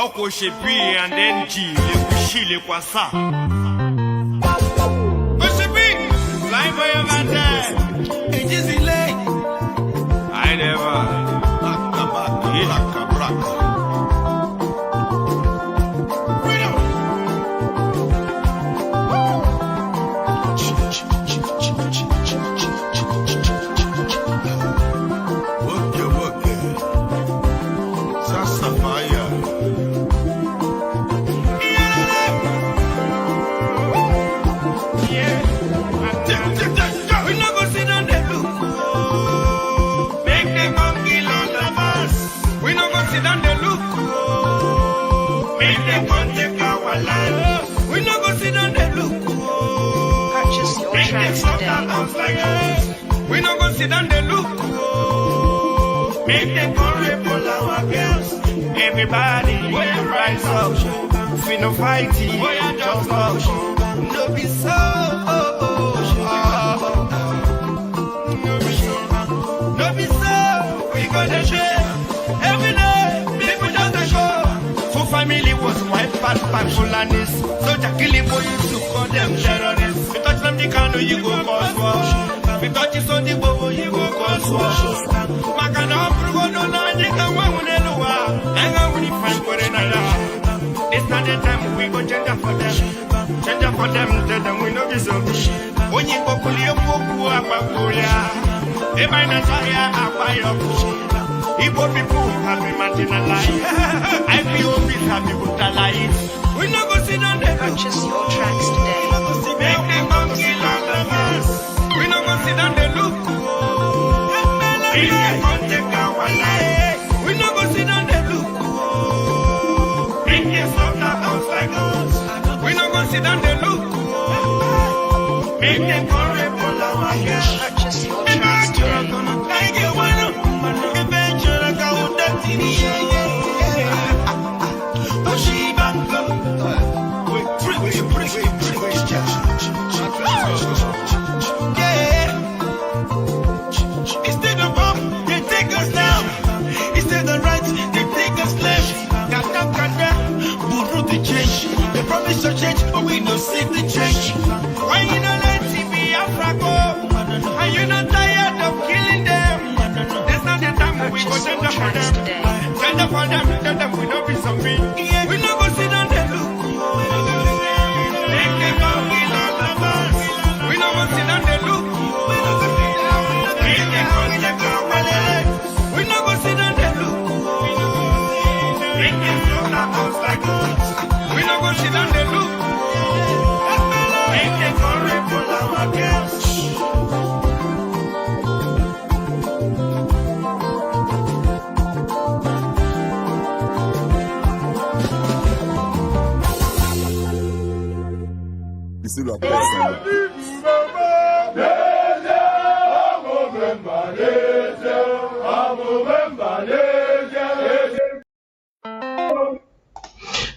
Oko shepi and then G, le shile kwa sa. Shepi, fly for your man. It is late. I never. We no go sit down the look. Make them go report our girls. Everybody, we rise up. We no fighting, we just up. No be so. No be so. We gonna share every day. People just go. For family was my part Fulanis. So Jackie boy used to call them terrorists. We touch them the Kanu, you go cause war. We touch it on the bobo, you go cause war. Makana Prugo no Nanga Wamunelua. Nanga when you find for another. It's not the time we go change up for them. Change up for them, tell them we know this. When you go Pulia Poku Apapuria, they might not say Apayo. Igbo people have been marginalized. IPOB have been brutalized. We no go sit down there. Purchase your tracks today. Make them come kill all of us. We no go sit down there look. We no go take our life. We no go sit down there look. Make them stop the house like us. We no go sit down there look. Make them come rape all our girls. Purchase your tracks today. Instead of up, they take us down. Instead of right, they take us left. Buru the change. They promise to change, but we don't see the change. Why you don't let BIAFRA go? Are you not tired of killing them? There's not the time we go send up for them. Send up for them, tell them we don't be zombie. We no go sit down there look. Make them go kill all of us. We no go sit down there look. Make them go check our lives. We no go sit down there look. Make them go the house like us. We no go sit down there look. Make them go rape all our girls.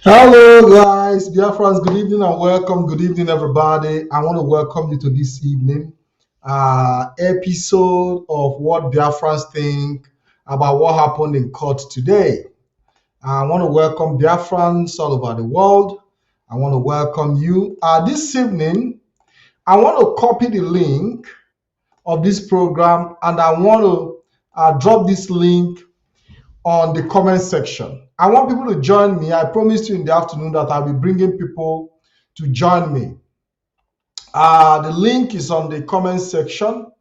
Hello guys, Biafrans, good evening and welcome. Good evening everybody. I want to welcome you to this evening episode of what Biafrans think about what happened in court today. I want to welcome Biafrans all over the world. I want to welcome you. This evening, I want to copy the link of this program and I want to drop this link on the comment section. I want people to join me. I promised you in the afternoon that I'll be bringing people to join me. The link is on the comment section.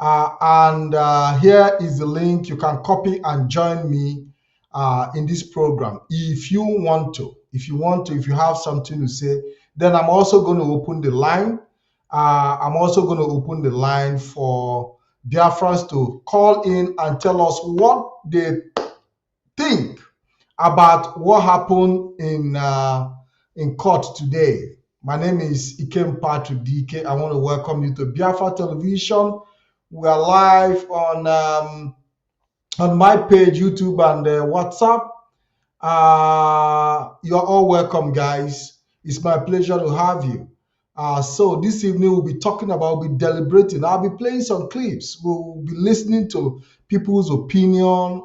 Here is the link. You can copy and join me in this program if you want to. If you have something to say, then I'm also going to open the line. I'm also going to open the line for Biafrans to call in and tell us what they think about what happened in court today. My name is Ikem Patrick DK. I want to welcome you to Biafra Television. We are live on my page, YouTube, and WhatsApp. You're all welcome, guys. It's my pleasure to have you. So this evening we'll be we'll be deliberating. I'll be playing some clips. We'll be listening to people's opinion,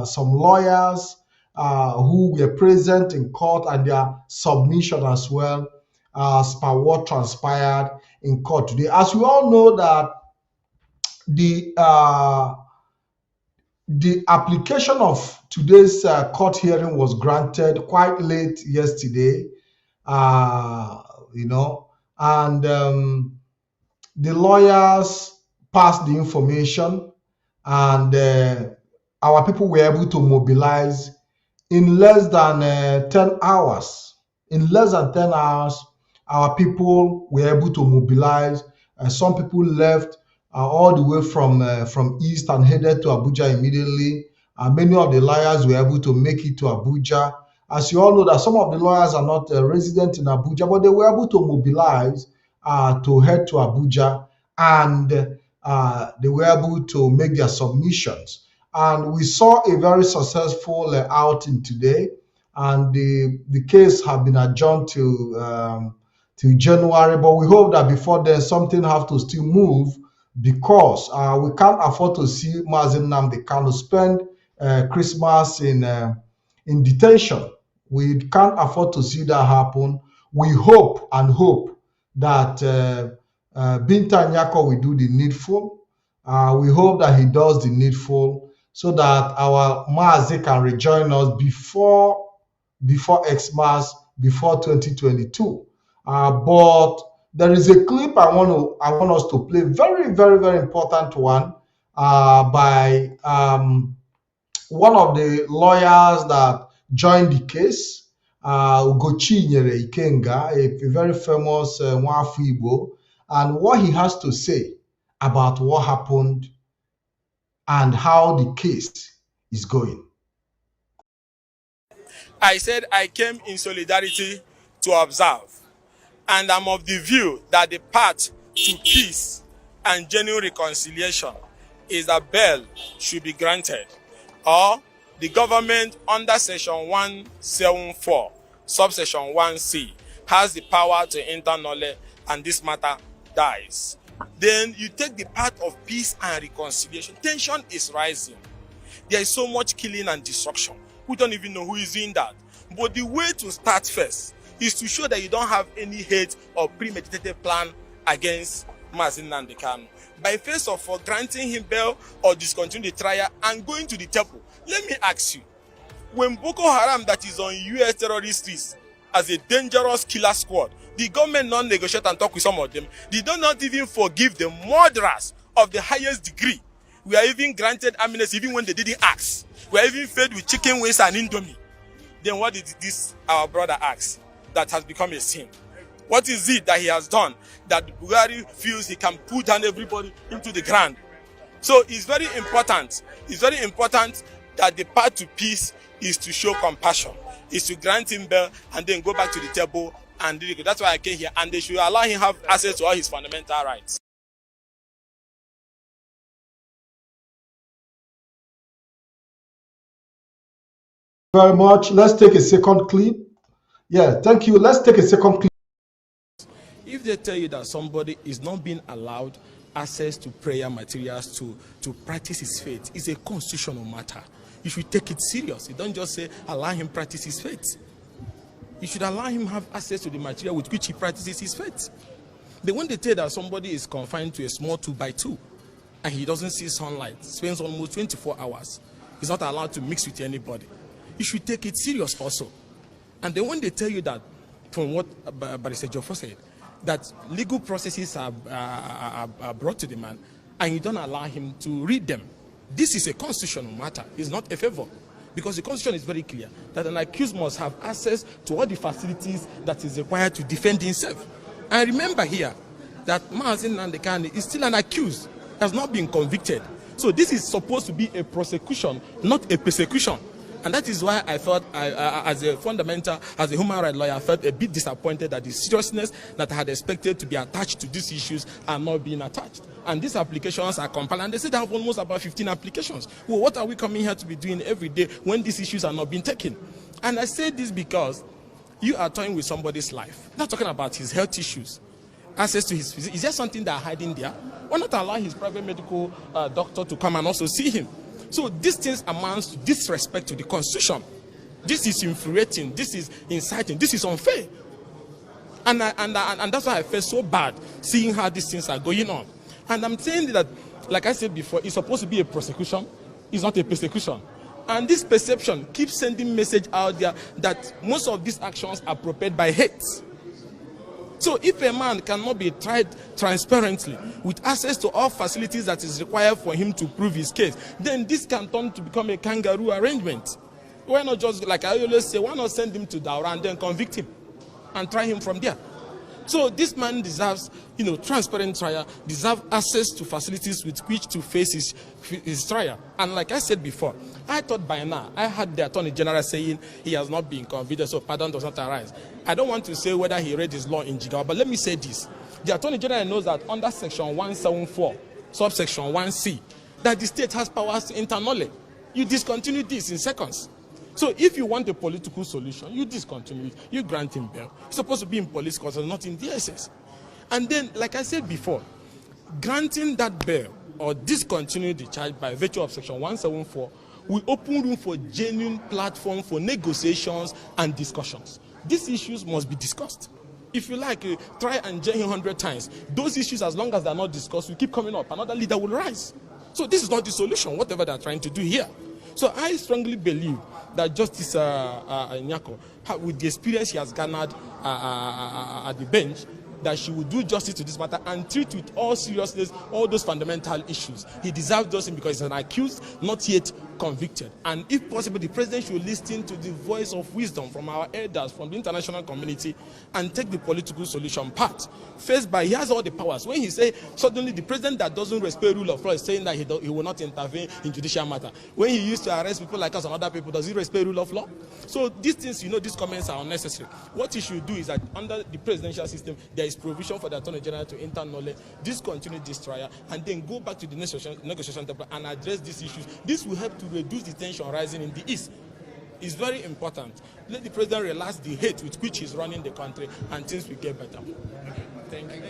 some lawyers, who were present in court and their submission as well as per what transpired in court today. As we all know that the application of today's court hearing was granted quite late yesterday, and the lawyers passed the information, and our people were able to mobilize in less than 10 hours. In less than 10 hours, our people were able to mobilize. Some people left all the way from east and headed to Abuja immediately. Many of the lawyers were able to make it to Abuja. As you all know, that some of the lawyers are not resident in Abuja, but they were able to mobilize to head to Abuja, and they were able to make their submissions. And we saw a very successful outing today, and the case have been adjourned to January. But we hope that before then something have to still move, because we can't afford to see Mazi Nnamdi Kanu spend Christmas in detention. We can't afford to see that happen. We hope that Binta Nyako will do the needful. We hope that he does the needful, so that our Mazi can rejoin us before Xmas, before 2022. But there is a clip I want us to play, very, very, very important one, by one of the lawyers that joined the case, Ugochi Nyere Ikenga, a very famous Nwafu Igbo, and what he has to say about what happened and how the case is going. I said I came in solidarity to observe, and I'm of the view that the path to peace and genuine reconciliation is that bail should be granted, or the government under section 174 subsection 1c has the power to internullate, and this matter dies. Then you take the path of peace and reconciliation. Tension is rising. There is so much killing and destruction. We don't even know who is doing that. But the way to start first is to show that you don't have any hate or premeditated plan against Mazi Nnamdi Kanu. By first of all granting him bail or discontinue the trial and going to the temple. Let me ask you, when Boko Haram, that is on US terrorist list as a dangerous killer squad, the government non-negotiate and talk with some of them, they do not even forgive the murderers of the highest degree. We are even granted amnesty even when they didn't ask. We are even fed with chicken wings and indomie. Then what did this our brother ask that has become a sin? What is it that he has done that Buhari feels he can put down everybody into the ground? So it's very important. It's very important that the path to peace is to show compassion, is to grant him bail and then go back to the table and do it. That's why I came here, and they should allow him have access to all his fundamental rights. Very much. Let's take a second clip. Yeah, thank you. Let's take a second clip. If they tell you that somebody is not being allowed access to prayer materials to practice his faith, it's a constitutional matter. You should take it serious. You don't just say allow him practice his faith. You should allow him have access to the material with which he practices his faith. But when they tell that somebody is confined to a small 2x2 and he doesn't see sunlight, spends almost 24 hours, he's not allowed to mix with anybody, you should take it serious also. And then when they tell you that, from what Barrister Joffo said, that legal processes are brought to the man and you don't allow him to read them, this is a constitutional matter. It's not a favor. Because the constitution is very clear that an accused must have access to all the facilities that is required to defend himself. And remember here that Mazi Nnamdi Kanu is still an accused, has not been convicted. So this is supposed to be a prosecution, not a persecution. And that is why I thought, as a human rights lawyer, I felt a bit disappointed that the seriousness that I had expected to be attached to these issues are not being attached. And these applications are compiled, and they say they have almost about 15 applications. Well, what are we coming here to be doing every day when these issues are not being taken? And I say this because you are toying with somebody's life, not talking about his health issues, access to his physician. Is there something that are hiding there? Why not allow his private medical doctor to come and also see him? So these things amounts to disrespect to the Constitution. This is infuriating. This is inciting. This is unfair. And that's why I feel so bad seeing how these things are going on. And I'm saying that, like I said before, it's supposed to be a prosecution. It's not a persecution. And this perception keeps sending message out there that most of these actions are propelled by hate. So if a man cannot be tried transparently with access to all facilities that is required for him to prove his case, then this can turn to become a kangaroo arrangement. Why not just, like I always say, why not send him to Daura and then convict him and try him from there? So this man deserves, transparent trial, deserves access to facilities with which to face his trial. And like I said before, I thought by now, I heard the Attorney General saying he has not been convicted, so pardon does not arise. I don't want to say whether he read his law in Jigawa, but let me say this. The Attorney General knows that under Section 174, subsection 1C, that the state has powers to internullate. You discontinue this in seconds. So if you want a political solution, you discontinue it. You grant him bail. It's supposed to be in police custody, not in DSS. And then, like I said before, granting that bail or discontinue the charge by virtue of Section 174 will open room for genuine platform for negotiations and discussions. These issues must be discussed. If you like, try and jail him 100 times. Those issues, as long as they're not discussed, will keep coming up. Another leader will rise. So this is not the solution, whatever they're trying to do here. So I strongly believe that Justice Nyako, with the experience he has garnered at the bench, that she will do justice to this matter and treat with all seriousness all those fundamental issues. He deserves justice because he's an accused, not yet convicted. And if possible, the president should listen to the voice of wisdom from our elders, from the international community, and take the political solution part. First, he has all the powers. When he say suddenly the president that doesn't respect rule of law is saying that he will not intervene in judicial matter. When he used to arrest people like us and other people, does he respect rule of law? So these things, these comments are unnecessary. What he should do is that under the presidential system, there is provision for the Attorney General to internullate, discontinue this trial, and then go back to the negotiation table and address these issues. This will help to reduce the tension rising in the East. It's very important. Let the president relax the hate with which he's running the country, and things will get better. Thank you.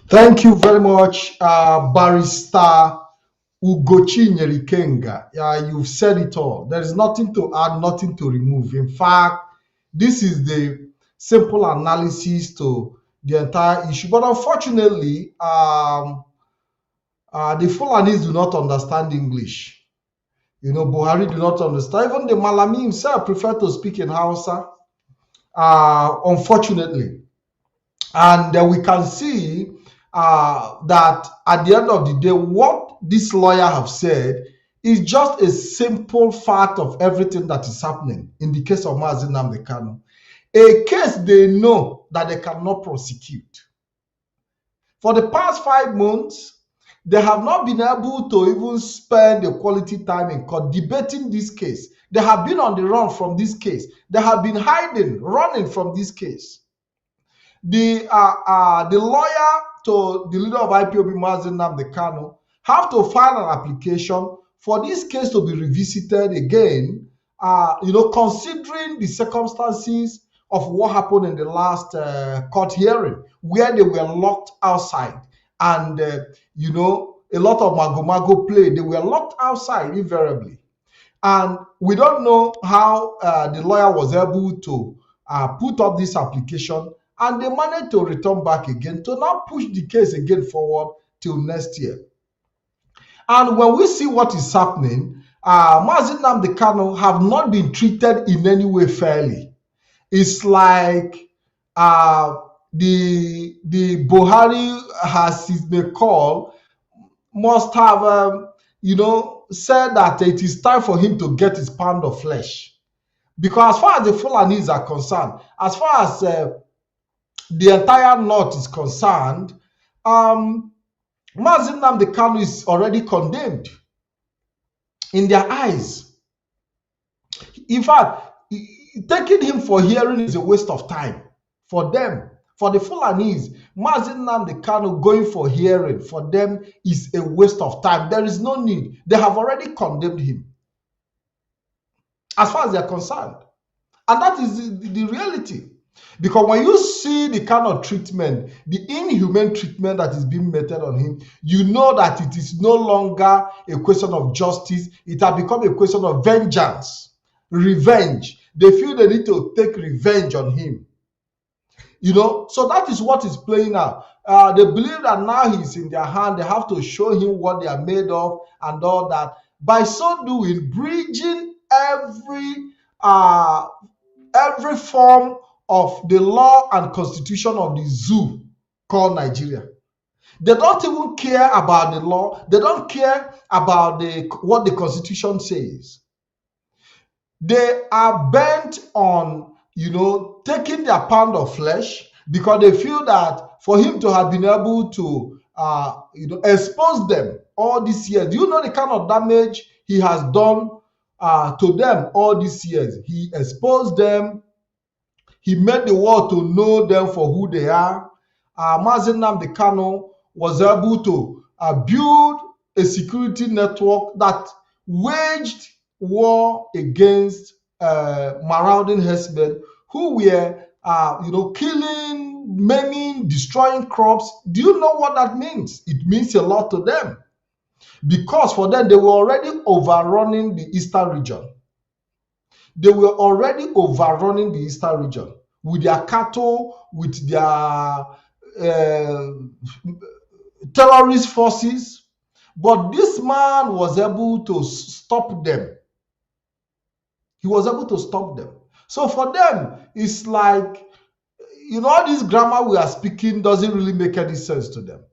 Thank you very much, Barrister Ugochi Nyerikenga. You've said it all. There is nothing to add, nothing to remove. In fact, this is the simple analysis to the entire issue. But unfortunately, the Fulanis do not understand English. Buhari do not understand. Even the Malami himself prefer to speak in Hausa, unfortunately. And we can see that at the end of the day, what this lawyer have said is just a simple fact of everything that is happening in the case of Mazi Nnamdi Kanu. A case they know that they cannot prosecute. For the past 5 months, they have not been able to even spend the quality time in court debating this case. They have been on the run from this case. They have been hiding, running from this case. The lawyer to the leader of IPOB, Mazi Nnamdi Kanu, have to file an application for this case to be revisited again, considering the circumstances of what happened in the last court hearing, where they were locked outside. And, a lot of mago-mago play. They were locked outside invariably. And we don't know how the lawyer was able to put up this application, and they managed to return back again to now push the case again forward till next year. And when we see what is happening, Mazi Nnamdi Kanu have not been treated in any way fairly. It's like the Buhari, as it may call, must have said that it is time for him to get his pound of flesh. Because as far as the Fulanis are concerned, as far as the entire North is concerned, Mazi Nnamdi Kanu is already condemned in their eyes. In fact, taking him for hearing is a waste of time for them. For the Fulanis, Mazi Nnamdi Kanu going for hearing for them is a waste of time. There is no need. They have already condemned him as far as they are concerned. And that is the reality. Because when you see the kind of treatment, the inhumane treatment that is being meted on him, you know that it is no longer a question of justice. It has become a question of vengeance, revenge. They feel they need to take revenge on him. You know, so that is what is playing out. They believe that now he's in their hand. They have to show him what they are made of and all that. By so doing, bridging every form of the law and constitution of the zoo called Nigeria. They don't even care about the law. They don't care about what the constitution says. They are bent on, taking their pound of flesh, because they feel that for him to have been able to, expose them all these years. Do you know the kind of damage he has done to them all these years? He exposed them. He made the world to know them for who they are. Mazi Nnamdi Kanu was able to build a security network that waged war against marauding herdsmen who were, killing, maiming, destroying crops. Do you know what that means? It means a lot to them, because for them, they were already overrunning the eastern region. They were already overrunning the eastern region with their cattle, with their terrorist forces. But this man was able to stop them. He was able to stop them. So for them, it's like, all this grammar we are speaking doesn't really make any sense to them.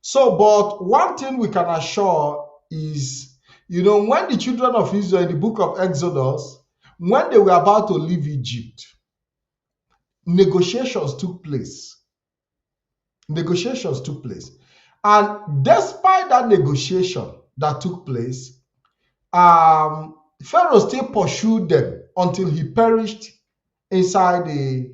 So, but one thing we can assure is, when the children of Israel in the book of Exodus, when they were about to leave Egypt, negotiations took place. Negotiations took place. And despite that negotiation that took place, Pharaoh still pursued them until he perished inside the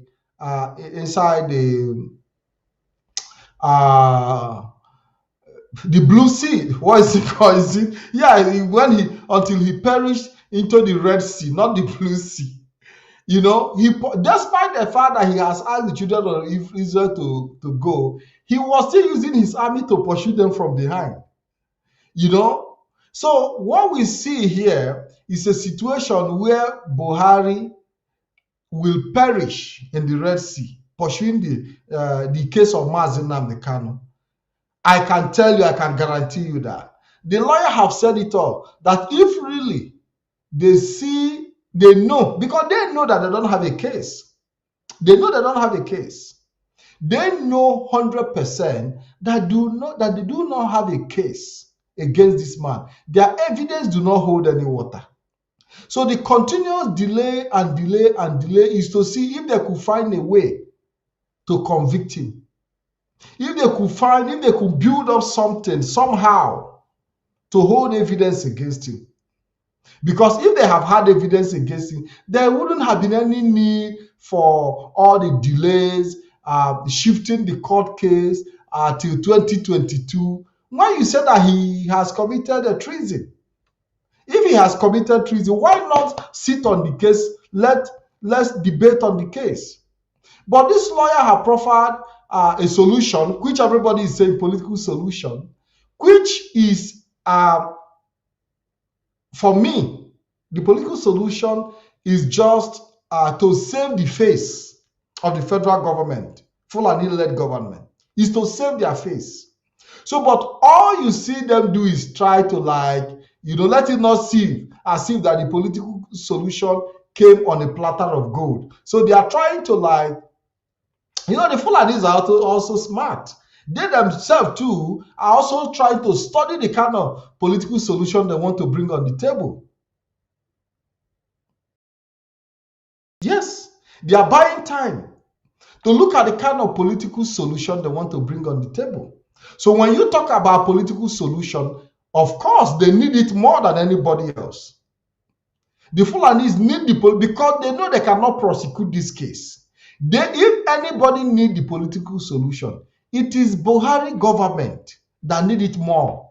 Blue Sea. What is it called? Is it? Yeah, until he perished into the Red Sea, not the Blue Sea. Despite the fact that he has asked the children of Israel to go, he was still using his army to pursue them from behind. So what we see here is a situation where Buhari will perish in the Red Sea, pursuing the case of Mazi Nnamdi Kanu. I can tell you, I can guarantee you that. The lawyer have said it all, that if really they know, because they know that they don't have a case. They know they don't have a case. They know 100% that they do not have a case against this man. Their evidence do not hold any water. So the continuous delay and delay and delay is to see if they could find a way to convict him. If they could build up something somehow to hold evidence against him. Because if they have had evidence against him, there wouldn't have been any need for all the delays, shifting the court case till 2022. When you say that he has committed a treason, if he has committed treason, why not sit on the case? Let's debate on the case. But this lawyer has proffered a solution, which everybody is saying political solution, which is, for me, the political solution is just to save the face of the federal government, Fulani-led government, is to save their face. So, but all you see them do is try to let it not seem as if that the political solution came on a platter of gold. So they are trying to the Fulanis are also smart. They themselves too are also trying to study the kind of political solution they want to bring on the table. Yes, they are buying time to look at the kind of political solution they want to bring on the table. So when you talk about political solution, of course, they need it more than anybody else. The Fulanis need because they know they cannot prosecute this case. If anybody need the political solution, it is Buhari government that need it more.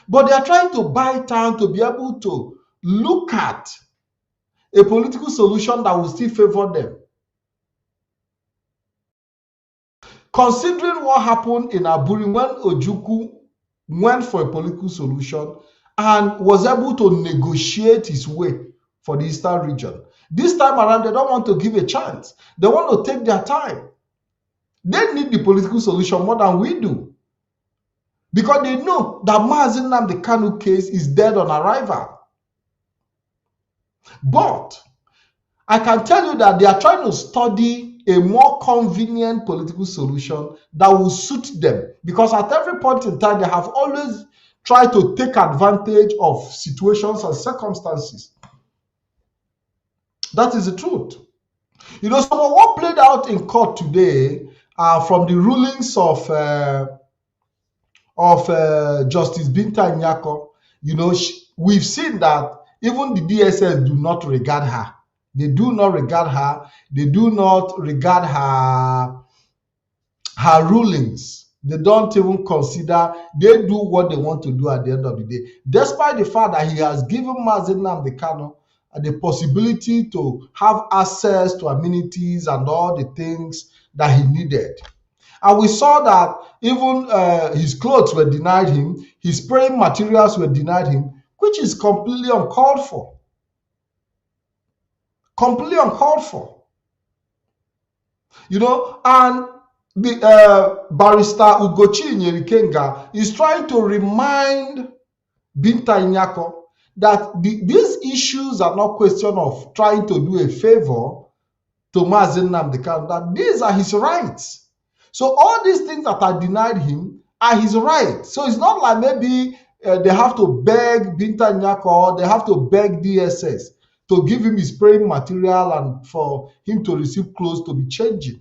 But they are trying to buy time to be able to look at a political solution that will still favor them. Considering what happened in Aburi when Ojukwu went for a political solution and was able to negotiate his way for the Eastern region. This time around, they don't want to give a chance. They want to take their time. They need the political solution more than we do. Because they know that Mazi Nnamdi Kanu case is dead on arrival. But I can tell you that they are trying to study a more convenient political solution that will suit them. Because at every point in time, they have always tried to take advantage of situations and circumstances. That is the truth. You know, some of what played out in court today from the rulings of Justice Binta Nyako. You know, we've seen that even the DSS do not regard her. They do not regard her. They do not regard her rulings. They don't even consider. They do what they want to do at the end of the day. Despite the fact that he has given Mazi Nnamdi Kanu the possibility to have access to amenities and all the things that he needed. And we saw that even his clothes were denied him, his praying materials were denied him, which is completely uncalled for. Completely uncalled for. You know, and the barrister Ugochi Nyerikenga is trying to remind Binta Nyako that these issues are not question of trying to do a favor to Mazi Nnamdi Kanu, that these are his rights. So all these things that are denied him are his rights. So it's not like maybe they have to beg Binta Nyako or they have to beg DSS to give him his praying material and for him to receive clothes to be changing.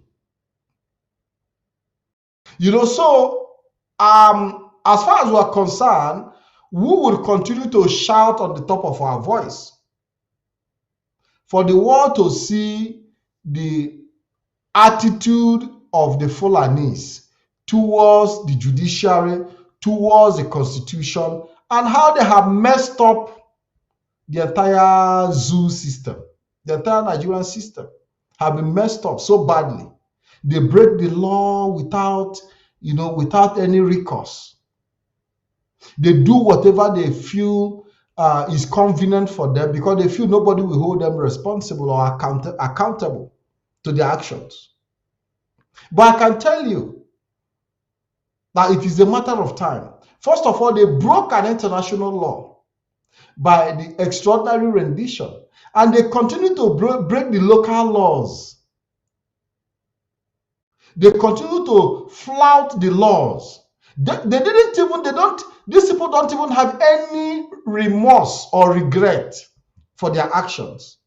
You know, so as far as we're concerned, we will continue to shout on the top of our voice for the world to see the attitude of the Fulanis towards the judiciary, towards the constitution, and how they have messed up the entire zoo system. The entire Nigerian system have been messed up so badly. They break the law without, you know, without any recourse. They do whatever they feel is convenient for them because they feel nobody will hold them responsible or accountable to their actions. But I can tell you that it is a matter of time. First of all, they broke an international law by the extraordinary rendition, and they continue to break the local laws. They continue to flout the laws. These people don't even have any remorse or regret for their actions.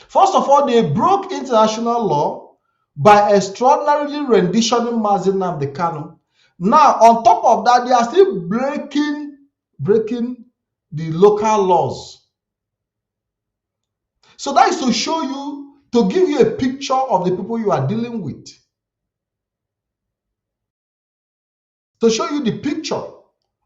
First of all, they broke international law by extraordinarily renditioning Mazi Nnamdi Kanu. Now, on top of that, they are still breaking the local laws. So that is to show you, to give you a picture of the people you are dealing with. To show you the picture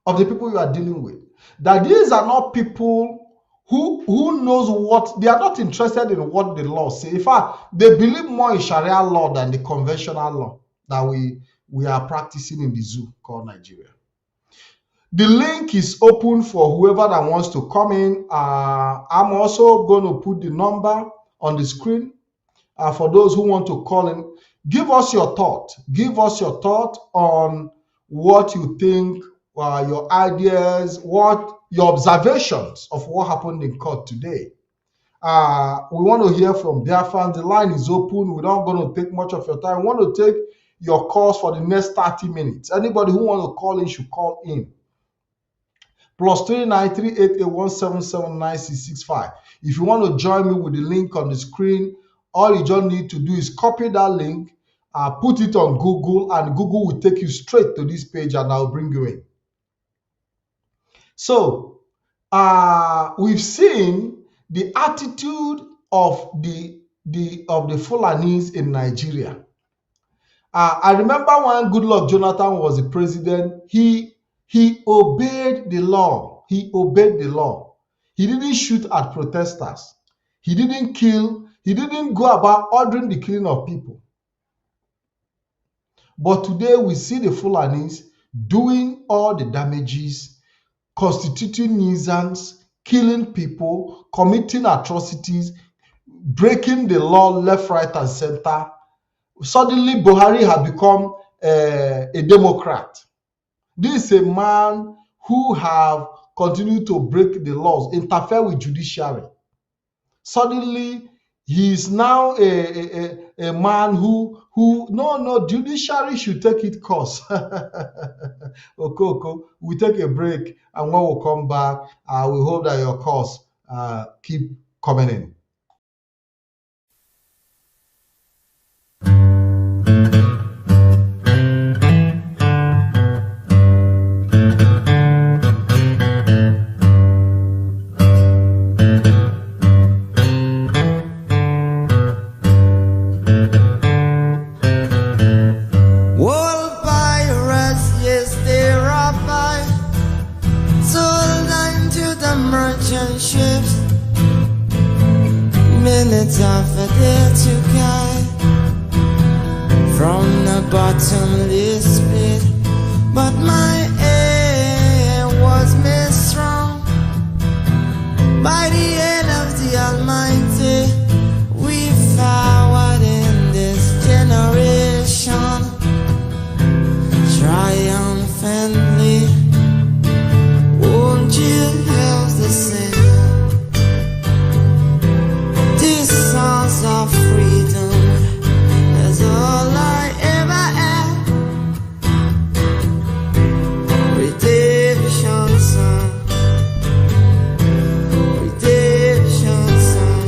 of the people you are dealing with. That these are not people who knows what, they are not interested in what the law says. In fact, they believe more in Sharia law than the conventional law that we are practicing in the zoo called Nigeria. The link is open for whoever that wants to come in. I'm also going to put the number on the screen for those who want to call in. Give us your thought. Give us your thought on what you think, your ideas, what your observations of what happened in court today. We want to hear from Biafrans. The line is open. We're not going to take much of your time. We want to take your calls for the next 30 minutes. Anybody who wants to call in should call in. +39 388 177 If you want to join me with the link on the screen, all you just need to do is copy that link, put it on Google, and Google will take you straight to this page and I'll bring you in. So we've seen the attitude of the Fulanis in Nigeria. I remember when Goodluck Jonathan was the president, he obeyed the law. He obeyed the law. He didn't shoot at protesters. He didn't kill. He didn't go about ordering the killing of people. But today we see the Fulanis doing all the damages, constituting nuisance, killing people, committing atrocities, breaking the law left, right, and center. Suddenly, Buhari has become a Democrat. This is a man who have continued to break the laws, interfere with judiciary. Suddenly, he is now a man who no, judiciary should take its course. Okay, we take a break, and when we come back, we hope that your course keep coming in. Minutes of a day to guide from the bottomless pit, but my aim was made strong by the hand of the Almighty. We forward in this generation triumphantly. Won't you help the same? Songs of freedom is all I ever had. Redemption song, redemption song.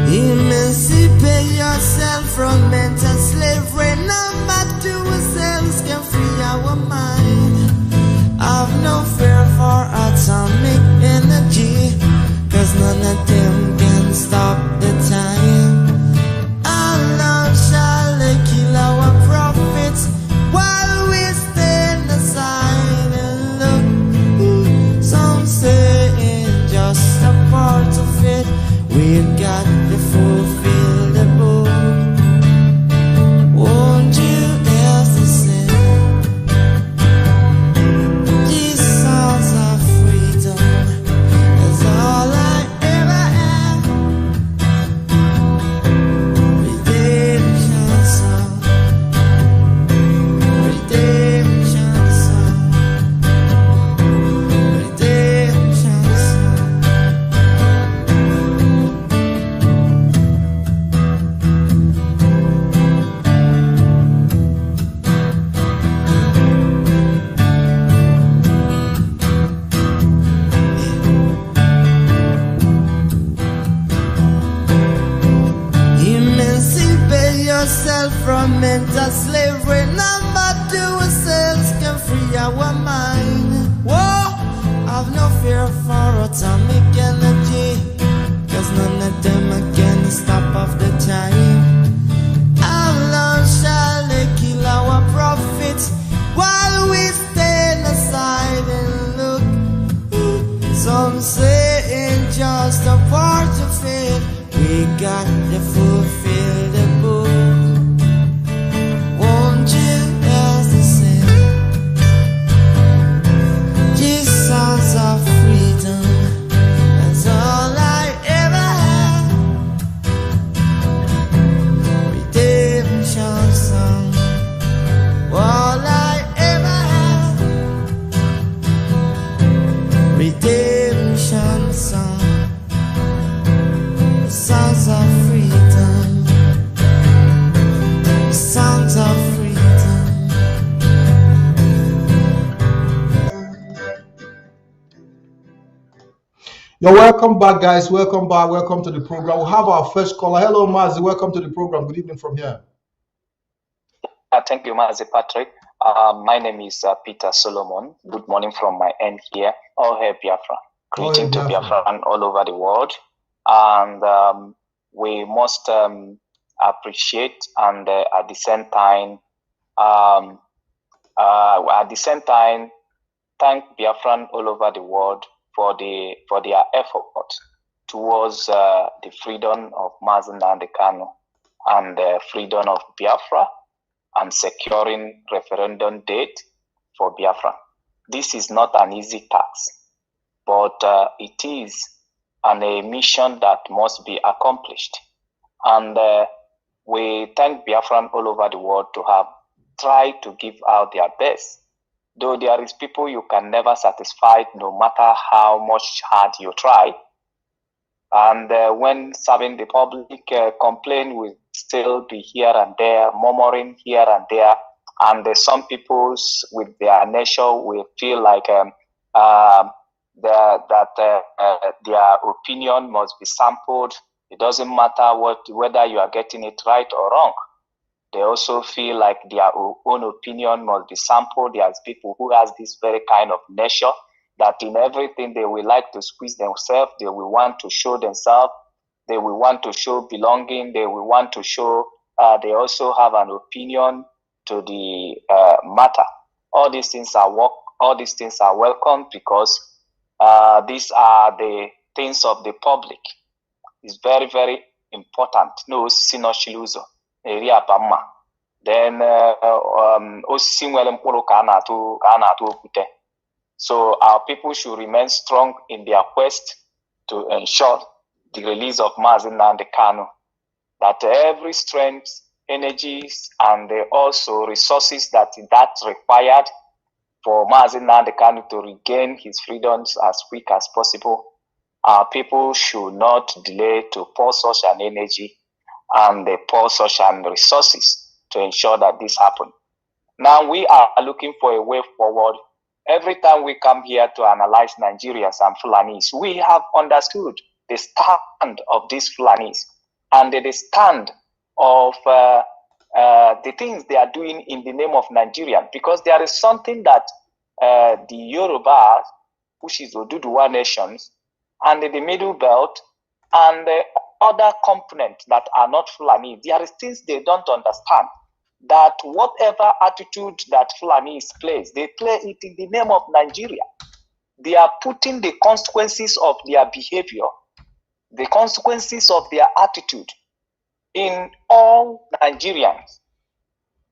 Emancipate yourself from mental slavery. Number two ourselves can free our mind. I've no fear for atomic energy, 'cause none of them can stop the time. Allah shall kill our prophets while we stand aside and look. Some say it's just a part of it. We've got to fulfill the book. Won't you else the same? These songs of freedom is all I ever had. Redemption song, redemption song, redemption song. Emancipate yourself from mental slavery. Number two ourselves can free our mind. Whoa, I've no fear for atomic energy, 'cause none of them can stop off the time. Allah shall kill our prophets while we stand aside and look. Some say it's just a part of it. We got to fulfill the book. Won't you else the same? These songs of freedom, that's all I ever had. Redemption song, all I ever had. Redemption song, songs of freedom, songs of freedom. You're welcome back, guys. Welcome back. Welcome to the program. We'll have our first caller. Hello, Mazi. Welcome to the program. Good evening from here. Thank you, Mazi Patrick. My name is Peter Solomon. Good morning from my end here. All hail Biafra. Greeting to Biafra all over the world. And we must appreciate and at the same time thank Biafran all over the world for their effort towards the freedom of Mazi Nnamdi Kanu. and the freedom of Biafra and securing referendum date for Biafra. This is not an easy task, but it is a mission that must be accomplished. And we thank Biafran all over the world to have tried to give out their best. Though there is people you can never satisfy, no matter how much hard you try. And when serving the public, complaint will still be here and there, murmuring here and there. And some people with their nature will feel like their opinion must be sampled. It doesn't matter whether you are getting it right or wrong. They also feel like their own opinion must be sampled. There's people who has this very kind of nature that in everything they will like to squeeze themselves. They will want to show themselves. They will want to show belonging. They will want to show, they also have an opinion to the matter. All these things are welcome because these are the things of the public. It's very, very important. No, osisi no shiluzo. Eri apama. Then osisi nwere mkpụrụ ka a na-atụ okwute. So our people should remain strong in their quest to ensure the release of Mazi Nnamdi Kanu. That every strength, energies, and also resources that required for Mazi Nnamdi Kanu to regain his freedoms as quick as possible. Our people should not delay to pour such an energy and pour such an resources to ensure that this happens. Now we are looking for a way forward. Every time we come here to analyze Nigerians and Fulanis, we have understood the stand of these Fulanis and the stand of the things they are doing in the name of Nigeria. Because there is something that the Yoruba, which is Oduduwa nations, and the Middle Belt, and the other components that are not Fulani, there is things they don't understand. That whatever attitude that Fulani plays, they play it in the name of Nigeria. They are putting the consequences of their behavior, the consequences of their attitude in all Nigerians.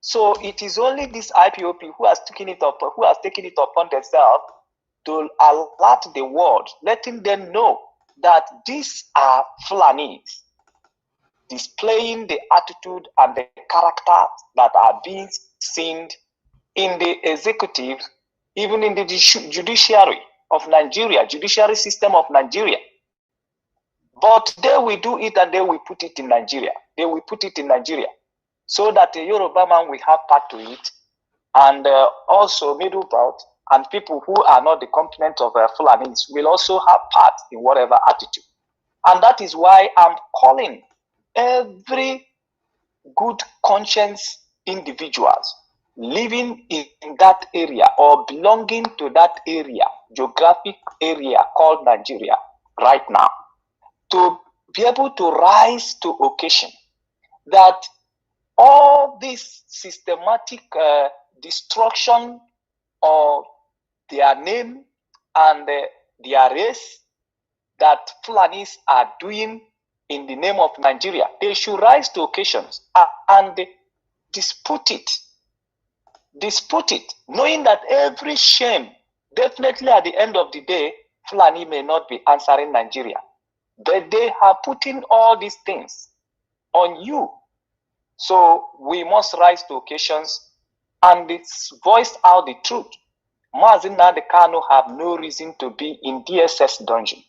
So it is only this IPOP who has taken it upon themselves to alert the world, letting them know that these are Fulanis displaying the attitude and the character that are being seen in the executive, even in the judiciary of Nigeria, judiciary system of Nigeria. But they will do it and they will put it in Nigeria. They will put it in Nigeria so that the Yoruba man will have part to it, and also Middle Belt and people who are not the component of Fulanis will also have part in whatever attitude. And that is why I'm calling every good conscience individuals living in that area or belonging to that area, geographic area called Nigeria right now, to be able to rise to occasion that all this systematic destruction of their name and their race that Fulanis are doing in the name of Nigeria, they should rise to occasions and dispute it, knowing that every shame, definitely at the end of the day, Fulani may not be answering Nigeria, but they are putting all these things on you. So we must rise to occasions and voice out the truth. Mazi Nnamdi Kanu have no reason to be in DSS dungeon.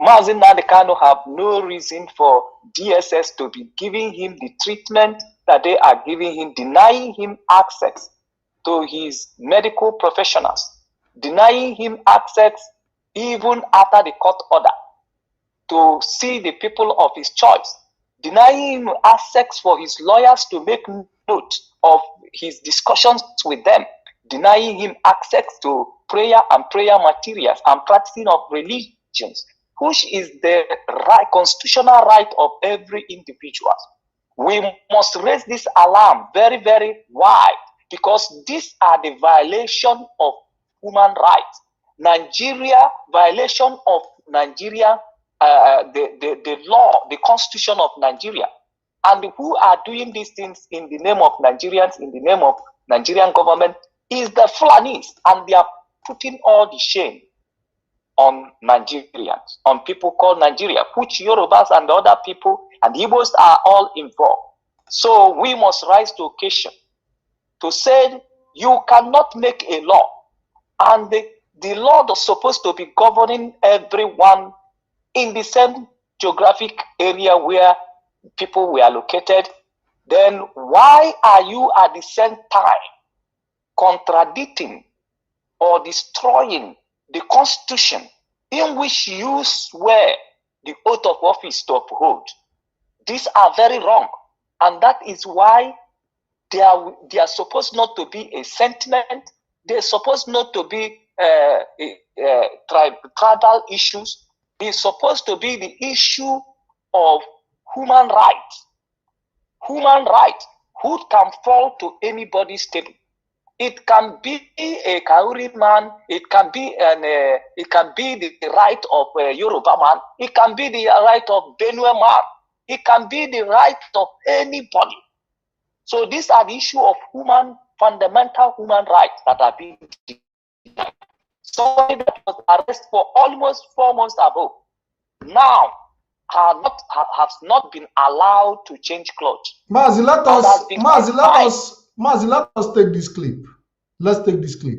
Mazi Nnamdi Kanu have no reason for DSS to be giving him the treatment that they are giving him, denying him access to his medical professionals, denying him access even after the court order to see the people of his choice, denying him access for his lawyers to make note of his discussions with them, denying him access to prayer and prayer materials and practicing of religions, which is the constitutional right of every individual. We must raise this alarm very, very wide, because these are the violation of human rights. Nigeria, violation of Nigeria, the law, the constitution of Nigeria. And who are doing these things in the name of Nigerians, in the name of Nigerian government, is the Fulanis. And they are putting all the shame on Nigerians, on people called Nigeria, which Yorubas and other people and Igbos are all involved. So we must rise to occasion to say you cannot make a law, and the law is supposed to be governing everyone in the same geographic area where people were located. Then why are you at the same time contradicting or destroying the Constitution in which you swear the oath of office to uphold? These are very wrong, and that is why they are supposed not to be a sentiment. They're supposed not to be tribal issues. They're supposed to be the issue of human rights. Human rights, who can fall to anybody's table. It can be a Kauri man. It can be the right of a Yoruba man. It can be the right of Benue man. It can be the right of anybody. So these are the issue of fundamental human rights that are being denied. Somebody that was arrested for almost 4 months above now has not been allowed to change clothes. Mazi, let us take this clip. Let's take this clip.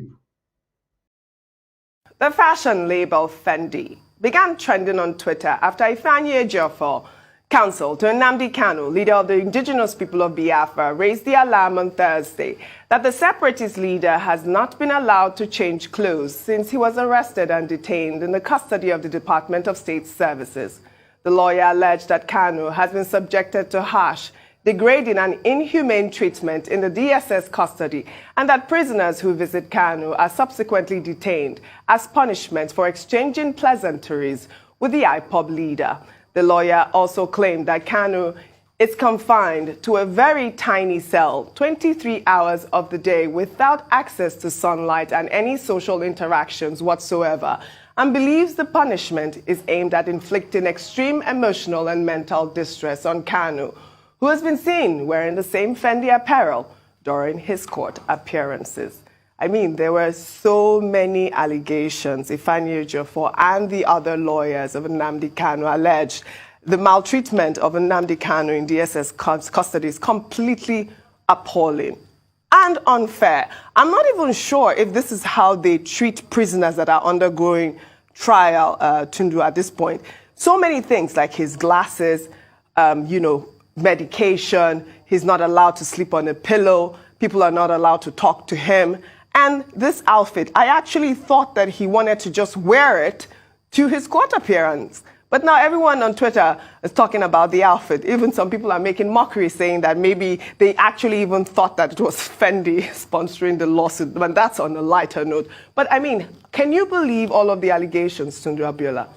The fashion label Fendi began trending on Twitter after Ifeanyi Ejiofor, counsel to Nnamdi Kanu, leader of the indigenous people of Biafra, raised the alarm on Thursday that the separatist leader has not been allowed to change clothes since he was arrested and detained in the custody of the Department of State Services. The lawyer alleged that Kanu has been subjected to harsh, degrading and inhumane treatment in the DSS custody, and that prisoners who visit Kanu are subsequently detained as punishment for exchanging pleasantries with the IPOB leader. The lawyer also claimed that Kanu is confined to a very tiny cell, 23 hours of the day, without access to sunlight and any social interactions whatsoever, and believes the punishment is aimed at inflicting extreme emotional and mental distress on Kanu, who has been seen wearing the same Fendi apparel during his court appearances. I mean, there were so many allegations. Ifeanyi Ejiofor and the other lawyers of Nnamdi Kanu alleged the maltreatment of Nnamdi Kanu in DSS custody is completely appalling and unfair. I'm not even sure if this is how they treat prisoners that are undergoing trial, Tundu, at this point. So many things like his glasses, medication, he's not allowed to sleep on a pillow, people are not allowed to talk to him. And this outfit, I actually thought that he wanted to just wear it to his court appearance. But now everyone on Twitter is talking about the outfit. Even some people are making mockery, saying that maybe they actually even thought that it was Fendi sponsoring the lawsuit. But that's on a lighter note. But I mean, can you believe all of the allegations, Tundu Abiola?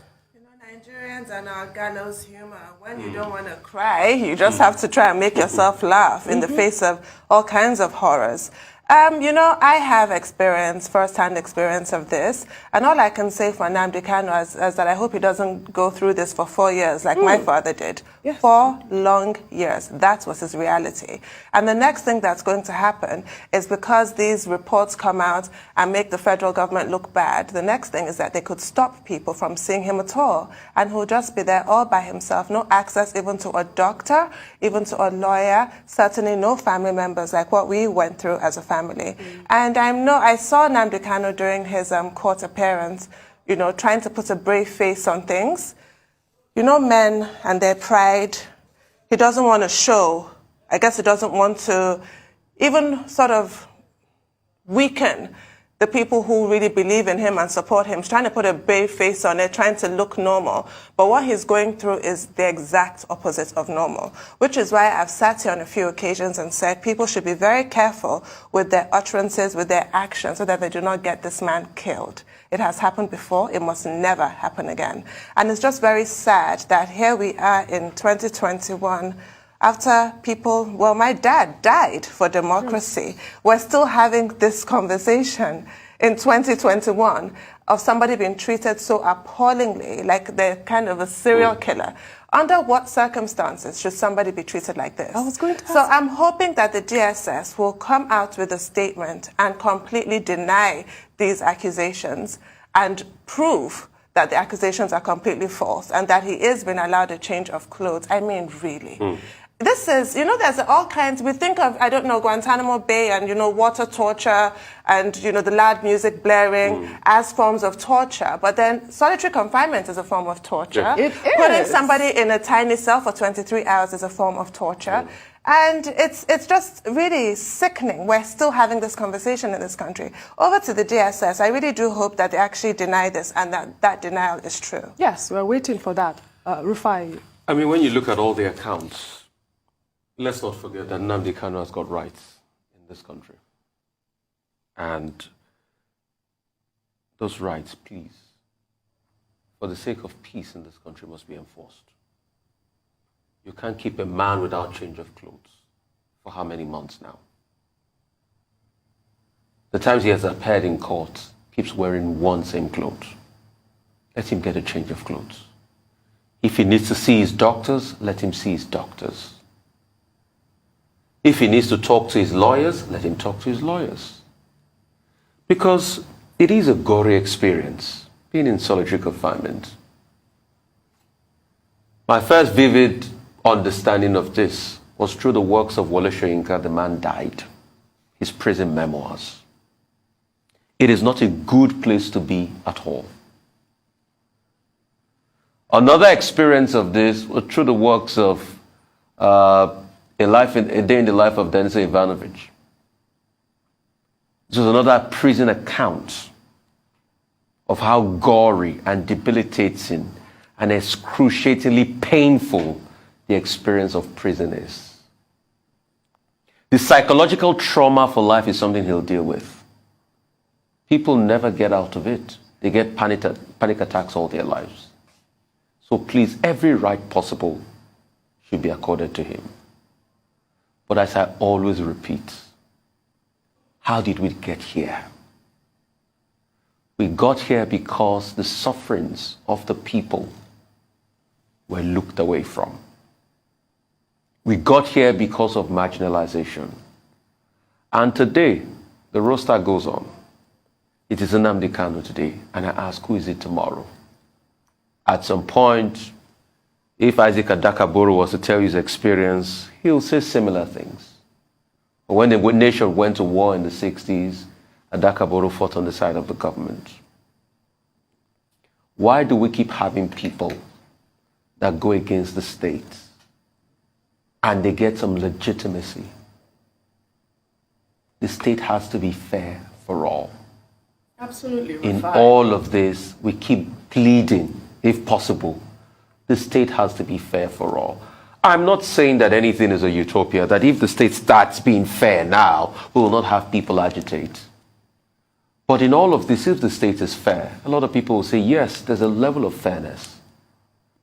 Nigerians and our gallows humor. When you don't want to cry, you just have to try and make yourself laugh in the face of all kinds of horrors. I have first-hand experience of this, and all I can say for Nnamdi Kanu is that I hope he doesn't go through this for 4 years like my father did. Yes. 4 long years. That was his reality. And the next thing that's going to happen is, because these reports come out and make the federal government look bad, the next thing is that they could stop people from seeing him at all, and he'll just be there all by himself, no access even to a doctor, even to a lawyer, certainly no family members like what we went through as a family. And I saw Nnamdi Kanu during his court appearance, trying to put a brave face on things. Men and their pride, he doesn't want to show. I guess he doesn't want to even sort of weaken the people who really believe in him and support him. He's trying to put a brave face on it, trying to look normal. But what he's going through is the exact opposite of normal, which is why I've sat here on a few occasions and said people should be very careful with their utterances, with their actions, so that they do not get this man killed. It has happened before. It must never happen again. And it's just very sad that here we are in 2021, after my dad died for democracy. We're still having this conversation in 2021 of somebody being treated so appallingly, like they're kind of a serial killer. Under what circumstances should somebody be treated like this? I was going to So I'm hoping that the DSS will come out with a statement and completely deny these accusations and prove that the accusations are completely false and that he is being allowed a change of clothes. I mean, really. This is, you know, there's all kinds, we think of, I don't know, Guantanamo Bay and, you know, water torture and, you know, the loud music blaring as forms of torture. But then solitary confinement is a form of torture. It is. Putting somebody in a tiny cell for 23 hours is a form of torture. And it's just really sickening. We're still having this conversation in this country. Over to the DSS, I really do hope that they actually deny this and that denial is true. Yes, we're waiting for that. Rufai. I mean, when you look at all the accounts, let's not forget that Nnamdi Kanu has got rights in this country. And those rights, please, for the sake of peace in this country, must be enforced. You can't keep a man without change of clothes for how many months now? The times he has appeared in court, keeps wearing one same clothes. Let him get a change of clothes. If he needs to see his doctors, let him see his doctors. If he needs to talk to his lawyers, let him talk to his lawyers. Because it is a gory experience, being in solitary confinement. My first vivid understanding of this was through the works of Wole Soyinka, The Man Died, his prison memoirs. It is not a good place to be at all. Another experience of this was through the works of A Day in the Life of Denzel Ivanovich. This was another prison account of how gory and debilitating and excruciatingly painful the experience of prison is. The psychological trauma for life is something he'll deal with. People never get out of it. They get panic attacks all their lives. So please, every right possible should be accorded to him. But as I always repeat, how did we get here? We got here because the sufferings of the people were looked away from. We got here because of marginalization. And today, the roster goes on. It is Nnamdi Kanu today, and I ask, who is it tomorrow? At some point, if Isaac Adakaboro was to tell his experience, he'll say similar things. But when the nation went to war in the 60s, Adakaboro fought on the side of the government. Why do we keep having people that go against the state and they get some legitimacy? The state has to be fair for all. Absolutely. In all of this, we keep pleading, if possible, the state has to be fair for all. I'm not saying that anything is a utopia, that if the state starts being fair now, we will not have people agitate. But in all of this, if the state is fair, a lot of people will say, yes, there's a level of fairness.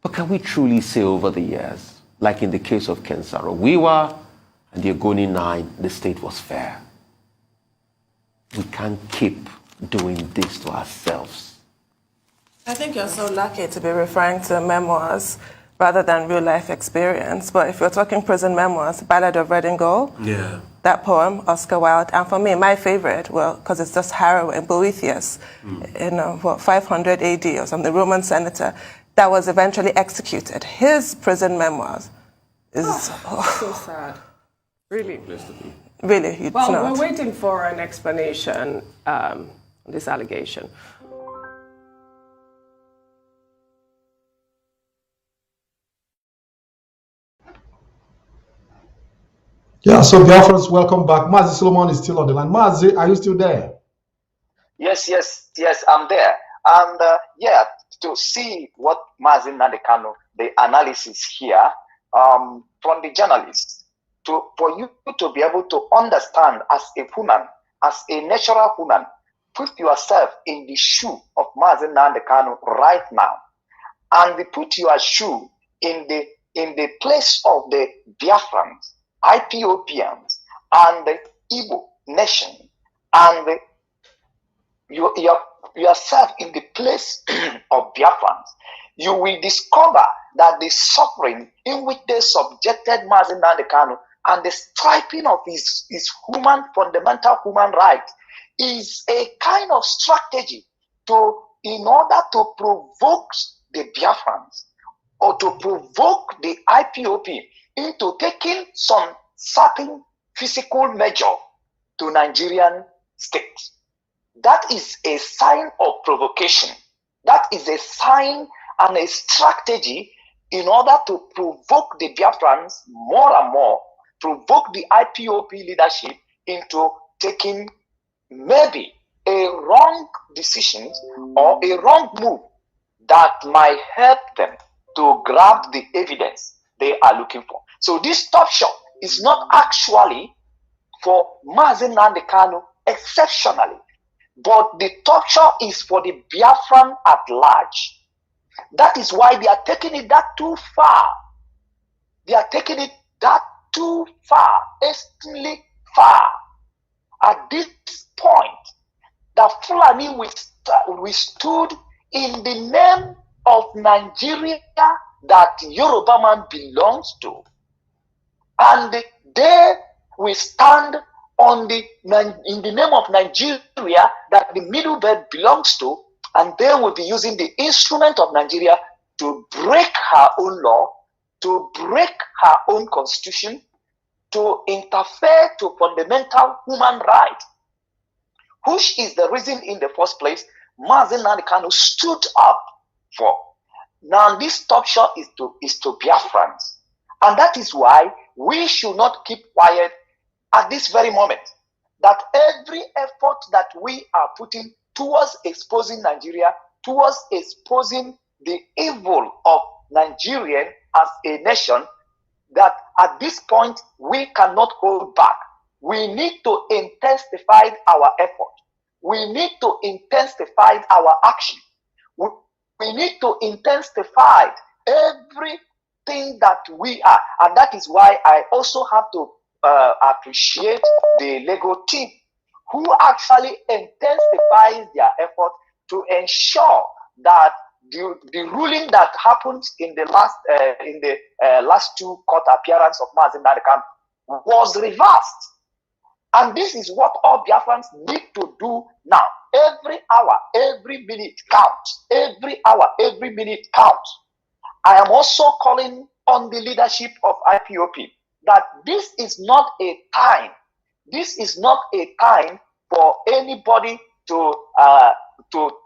But can we truly say over the years, like in the case of Kensaro, Wiwa and the Ogoni 9, the state was fair? We can't keep doing this to ourselves. I think you're so lucky to be referring to memoirs rather than real life experience. But if you're talking prison memoirs, Ballad of Red and Gold, Yeah. that poem, Oscar Wilde, and for me, my favorite, well, because it's just harrowing, Boethius, in 500 AD or something, the Roman senator that was eventually executed. His prison memoirs is so sad. Really. really, it's Well, not. we're waiting for an explanation on this allegation. Yeah, so Biafrans, welcome back. Mazi Solomon is still on the line. Mazi, are you still there? Yes, I'm there. And to see what Mazi Nnamdi Kanu, the analysis here from the journalists, for you to be able to understand as a human, as a natural human, put yourself in the shoe of Mazi Nnamdi Kanu right now, and put your shoe in the place of the Biafrans, IPOPians, and the Igbo nation, and yourself in the place of Biafrans. you will discover that the suffering in which they subjected Mazi Nnamdi Kanu and the striping of his fundamental human rights is a kind of strategy in order to provoke the Biafrans or to provoke the IPOP into taking some certain physical measure to Nigerian state. That is a sign of provocation. That is a sign and a strategy in order to provoke the Biafrans more and more, provoke the IPOP leadership into taking maybe a wrong decision or a wrong move that might help them to grab the evidence they are looking for. So this top shot is not actually for Mazi Nnamdi Kanu exceptionally, but the top shot is for the Biafran at large. That is why they are taking it that too far. They are taking it that too far, extremely far. At this point, the Fulani we stood in the name of Nigeria that Yoruba man belongs to, and they will stand in the name of Nigeria that the Middle Belt belongs to, and they will be using the instrument of Nigeria to break her own law, to break her own constitution, to interfere to fundamental human rights, which is the reason in the first place Mazi Nnamdi Kanu stood up for. Now this top shot is to Biafrans, and that is why we should not keep quiet at this very moment. That every effort that we are putting towards exposing Nigeria, towards exposing the evil of Nigerian as a nation, that at this point we cannot hold back. We need to intensify our effort. We need to intensify our action. We need to intensify everything that we are. And that is why I also have to appreciate the Lego team, who actually intensifies their effort to ensure that the ruling that happened in the last two court appearance of Mazi Nnamdi Kanu was reversed. And this is what all Biafrans need to do now. Every hour, every minute counts. Every hour, every minute counts. I am also calling on the leadership of IPOP that this is not a time. This is not a time for anybody to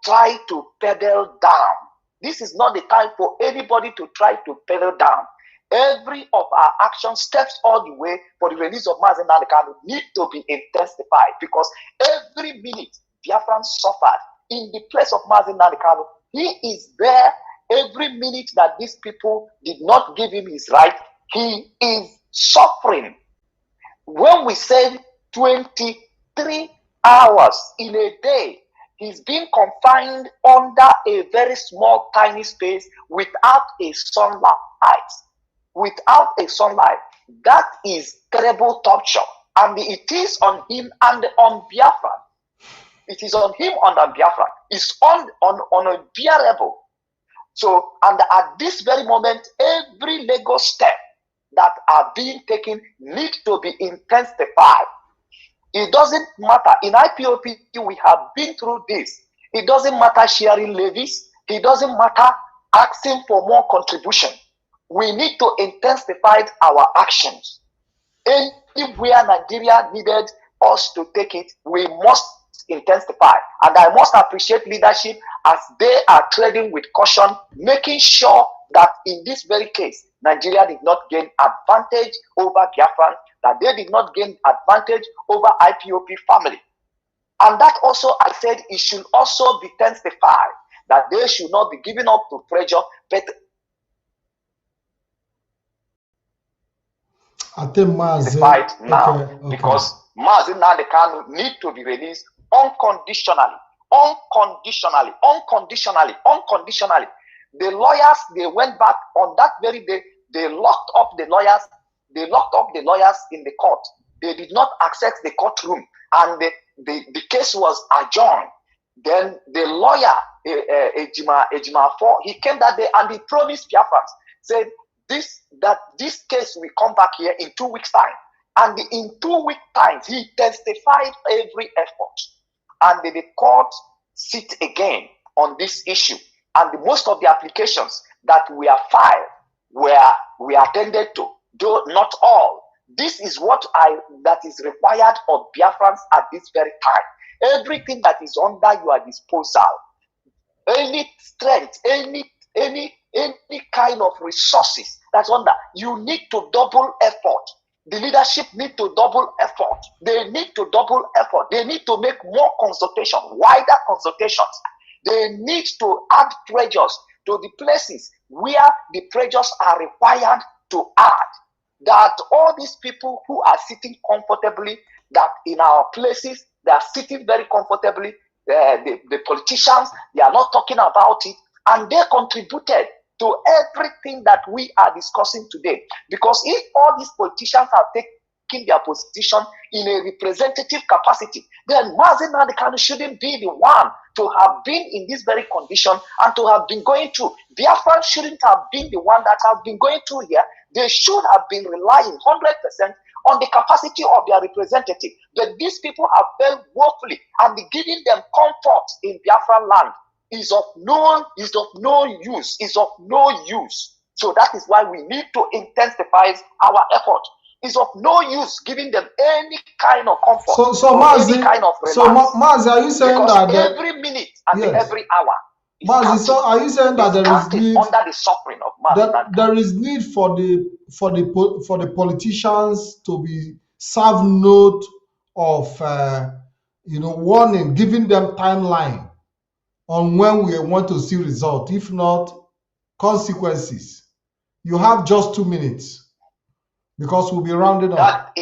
try to pedal down. This is not the time for anybody to try to pedal down. Every of our action steps all the way for the release of Mazi Nnamdi Kanu need to be intensified, because every minute Biafran suffered in the place of Mazi Nnamdi Kanu, he is there. Every minute that these people did not give him his right, he is suffering. When we say 23 hours in a day, he's been confined under a very small, tiny space without a sunlight. Without a sunlight. That is terrible torture. And it is on him and on Biafra. It is on him and on Biafra. It's unbearable. So, and at this very moment, every legal step that are being taken need to be intensified. It doesn't matter. In IPOP, we have been through this. It doesn't matter sharing levies. It doesn't matter asking for more contribution. We need to intensify our actions. Anywhere Nigeria needed us to take it, we must intensify. And I must appreciate leadership as they are treading with caution, making sure that in this very case, Nigeria did not gain advantage over Biafran, that they did not gain advantage over IPOP family. And that also, I said, it should also be intensified, that they should not be giving up to pressure, but I think Mazi now, okay. Because Mazi Nnamdi Kanu need to be released unconditionally. The lawyers, they went back on that very day. They locked up the lawyers. They locked up the lawyers in the court. They did not access the courtroom, and the case was adjourned. Then the lawyer, Ejima 4, he came that day and he promised Biafrans, said this case will come back here in 2 weeks' time. And in 2 weeks' time, he testified every effort. And the court sit again on this issue. And most of the applications that we have filed were attended to, though not all. This is that is required of Biafrans at this very time. Everything that is under your disposal, any strength, any kind of resources that's under, you need to double effort. The leadership need to double effort. They need to double effort. They need to make more consultation, wider consultations. They need to add pressures to the places where the pressures are required to add. That all these people who are sitting comfortably, that in our places, they are sitting very comfortably, the politicians, they are not talking about it, and they contributed to everything that we are discussing today. Because if all these politicians are taking their position in a representative capacity, then Mazi Nnamdi Kanu shouldn't be the one to have been in this very condition and to have been going through. Biafra shouldn't have been the one that have been going through here. They should have been relying 100% on the capacity of their representative. But these people have failed woefully, and giving them comfort in Biafran land is of no use. So that is why we need to intensify our effort. It's of no use giving them any kind of comfort. So Mazi, any kind of Mazi, are you saying because that every minute and every hour? Mazi, so are you saying that there is need under the suffering of Mazi? There is need for the politicians to be served note of warning, giving them timeline on when we want to see result. If not, consequences. You have just 2 minutes because we'll be rounded up.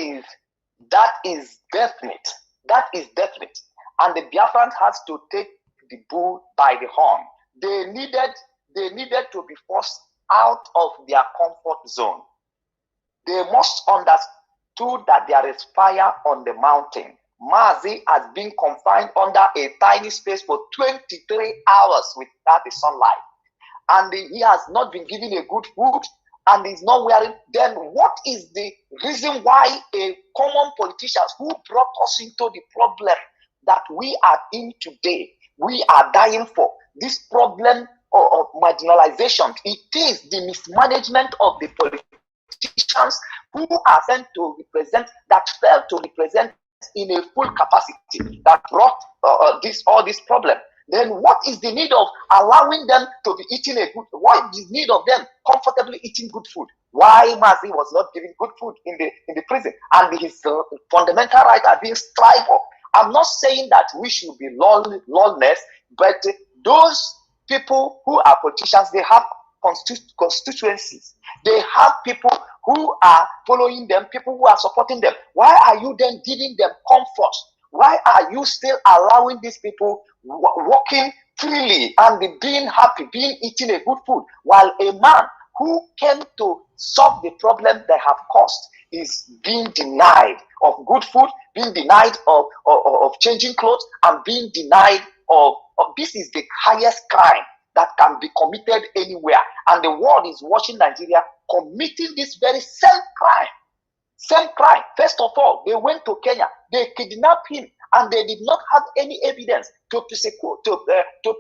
That is definite. That is definite. And the Biafrans has to take the bull by the horn. They needed to be forced out of their comfort zone. They must understood that there is fire on the mountain. Mazi has been confined under a tiny space for 23 hours without the sunlight. And he has not been given a good food, and he's not wearing. Then what is the reason why a common politician who brought us into the problem that we are in today, we are dying for? This problem of marginalization, it is the mismanagement of the politicians who are sent to represent, that failed to represent in a full capacity, that brought all this problem. Then what is the need of allowing them to be eating what is the need of them comfortably eating good food? Why Mazi was not given good food in the prison, and his fundamental rights are being strived for? I'm not saying that we should be lawless, but those people who are politicians, they have constituencies. They have people who are following them, people who are supporting them. Why are you then giving them comfort? Why are you still allowing these people walking freely and being happy, eating a good food, while a man who came to solve the problem they have caused is being denied of good food, being denied of changing clothes, and being denied of this is the highest crime that can be committed anywhere. And the world is watching Nigeria committing this very same crime. Same crime. First of all, they went to Kenya, they kidnapped him, and they did not have any evidence to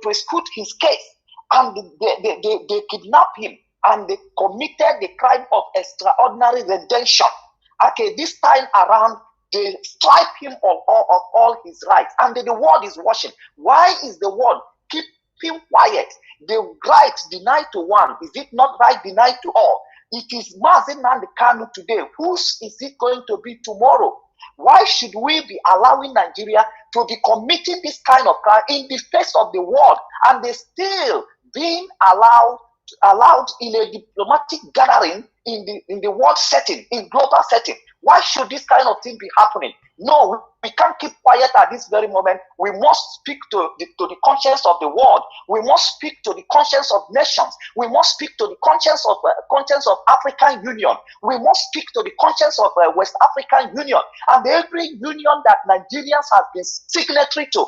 prosecute his case. And they kidnapped him, and they committed the crime of extraordinary redemption. Okay, this time around, they stripe him of all his rights, and the world is watching. Why is the world keeping quiet? The right denied to one, is it not right denied to all? It is Mazi Nnamdi Kanu today. Whose is it going to be tomorrow? Why should we be allowing Nigeria to be committing this kind of crime in the face of the world, and they still being allowed in a diplomatic gathering in the world setting, in global setting? Why should this kind of thing be happening? No, we can't keep quiet at this very moment. We must speak to the conscience of the world. We must speak to the conscience of nations. We must speak to the conscience of African Union. We must speak to the conscience of West African Union, and every union that Nigerians have been signatory to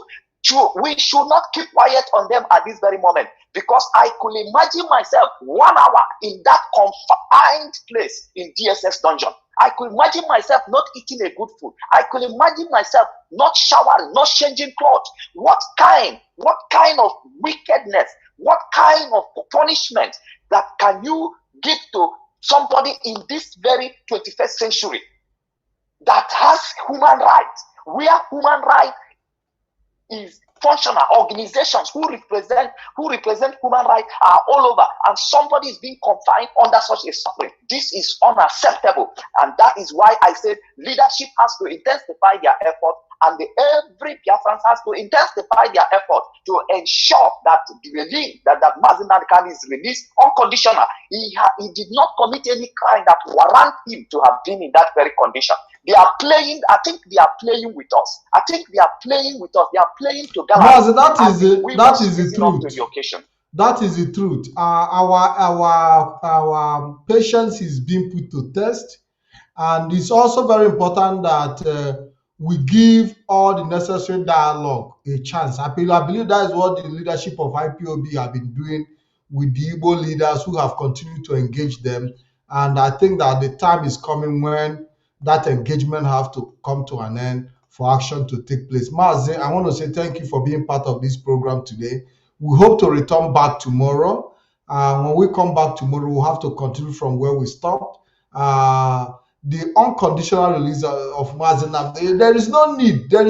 we should not keep quiet on them at this very moment, because I could imagine myself 1 hour in that confined place in DSS dungeon. I could imagine myself not eating a good food. I could imagine myself not showering, not changing clothes. What kind of wickedness, what kind of punishment that can you give to somebody in this very 21st century that has human rights, where human rights is functional? Organizations who represent human rights are all over, and somebody is being confined under such a suffering. This is unacceptable, and that is why I said leadership has to intensify their effort, and every Biafran has to intensify their effort to ensure that that Mazi Nnamdi Kanu is released unconditional. He did not commit any crime that warrant him to have been in that very condition. They are playing. I think they are playing with us. They are playing to Mazi, that is the truth. To the occasion. That is the truth. Our patience is being put to test, and it's also very important that we give all the necessary dialogue a chance. I believe that is what the leadership of IPOB have been doing with the Igbo leaders who have continued to engage them, and I think that the time is coming when that engagement have to come to an end for action to take place. Mazi, I want to say thank you for being part of this program today. We hope to return back tomorrow. When we come back tomorrow, we'll have to continue from where we stopped. The unconditional release of Mazi Nnamdi, there is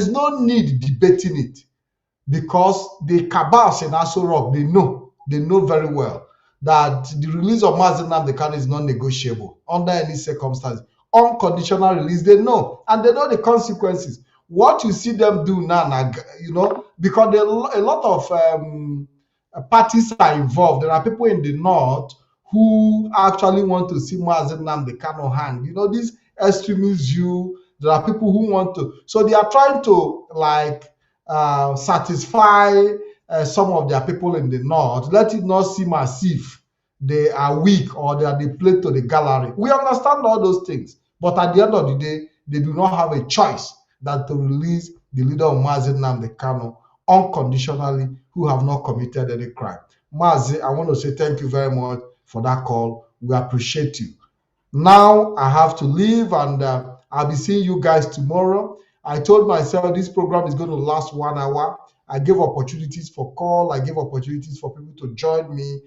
no need debating it, because the cabals in Aso Rock, they know very well that the release of Mazi Nnamdi Kanu is not negotiable under any circumstance. Unconditional release, they know, and they know the consequences. What you see them do now, because a lot of parties are involved. There are people in the north who actually want to see Mazi Nnamdi Kanu hang. These extremists, there are people who want to. So they are trying to satisfy some of their people in the north. Let it not seem as if they are weak or they play to the gallery. We understand all those things. But at the end of the day, they do not have a choice than to release the leader of Mazi Nnamdi Kanu unconditionally, who have not committed any crime. Mazi, I want to say thank you very much for that call. We appreciate you. Now I have to leave, and I'll be seeing you guys tomorrow. I told myself this program is going to last 1 hour. I gave opportunities for call. I gave opportunities for people to join me.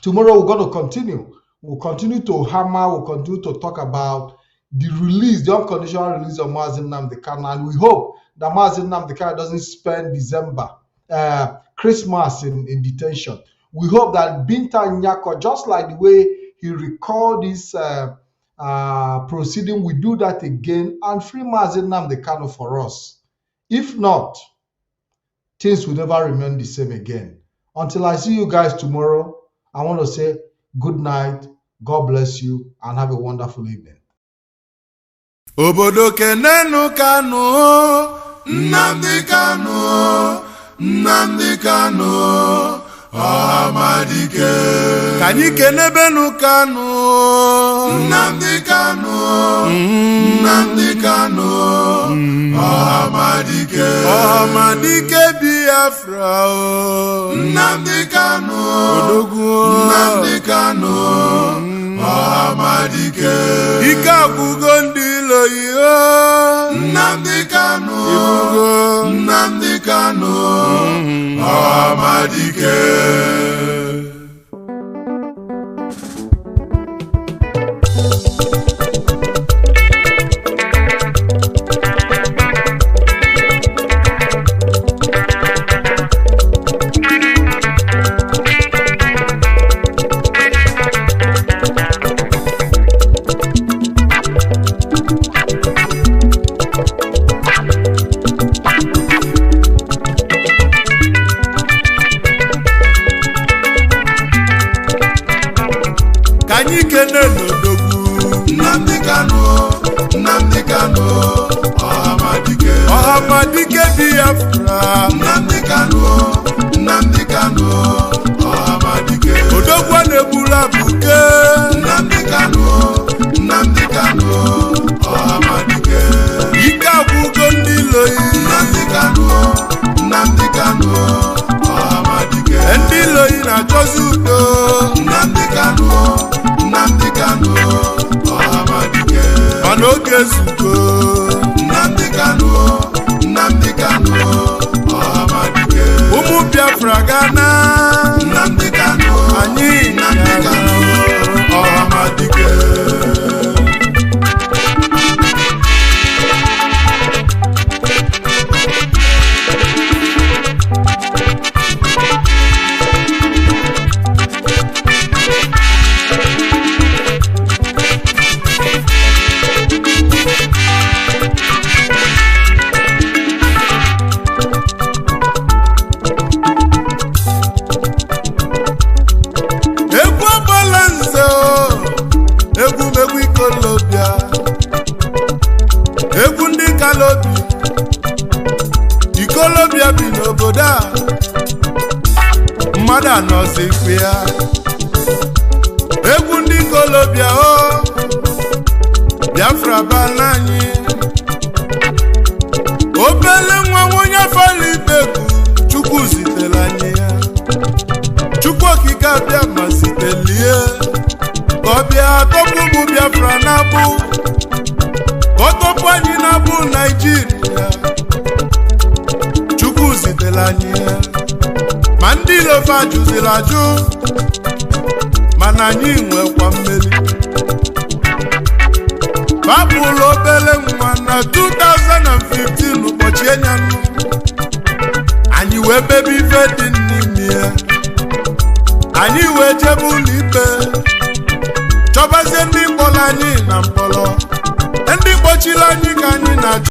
Tomorrow we're going to continue. We'll continue to hammer. We'll continue to talk about the unconditional release of Mazi Nnamdi Kanu, and we hope that Mazi Nnamdi Kanu doesn't spend Christmas in detention. We hope that Binta Nyako, just like the way he recalled this proceeding, we do that again and free Mazi Nnamdi Kanu for us. If not, things will never remain the same again. Until I see you guys tomorrow, I want to say good night, God bless you, and have a wonderful evening. Obodo kenenu Kanu, Nnamdi Kanu, Nnamdi Kanu, Amadike. Kanyi kenebenu Kanu, Nnamdi Kanu, Nnamdi Kanu, Amadike. Amadike Biafra, Nnamdi Kanu, Nnamdi Kanu, Amadike. Ika kugondilo yo, Nnamdi Kanu, Nnamdi Kanu, Amadike. Nnamdi Kanu, Amadike Biafra. Nnamdi Kanu, Amadike. Odogwa nebula buke. Nnamdi Kanu, Amadike. Ika bugondilo. Nnamdi Kanu. na-achọzi udo. Nnamdi Kanu, Nnamdi Kanu, ọhamadike. Mana oge ezugo. Nnamdi Kanu, Nnamdi Kanu, ọhamadike. Ụmụ Biafra gana. Nnamdi Kanu, anyị Nnamdi Kanu, ọhamadike. Ikolobia bi n'obodo a mmadụ anọzi ikpe ya. Egwu ndị Ikolobia o Biafra bala anyị. Obele nwa onye fali ikpegwu Chukwu zitere anyị ya. Chukwu okike abịa ma zitelie ka ọ bịa tọpụ ụmụ Biafra na-abụ ka ọ tọpụ anyị na-abụ Naịjirịa. Zitere anyị ma ndị Ilova jụziri ajụ mana anyị nwekwa mmeri. Babụlụ obele nwa na 2015 ụbọchị enyanụ anyị wee bebe ife dị n'ime ya. Anyị wee jebe ụlọ ikpe chọbazie ndị mkpọrọ anyị na mkpọrọ, ndị kpọchiri anyị ka anyị na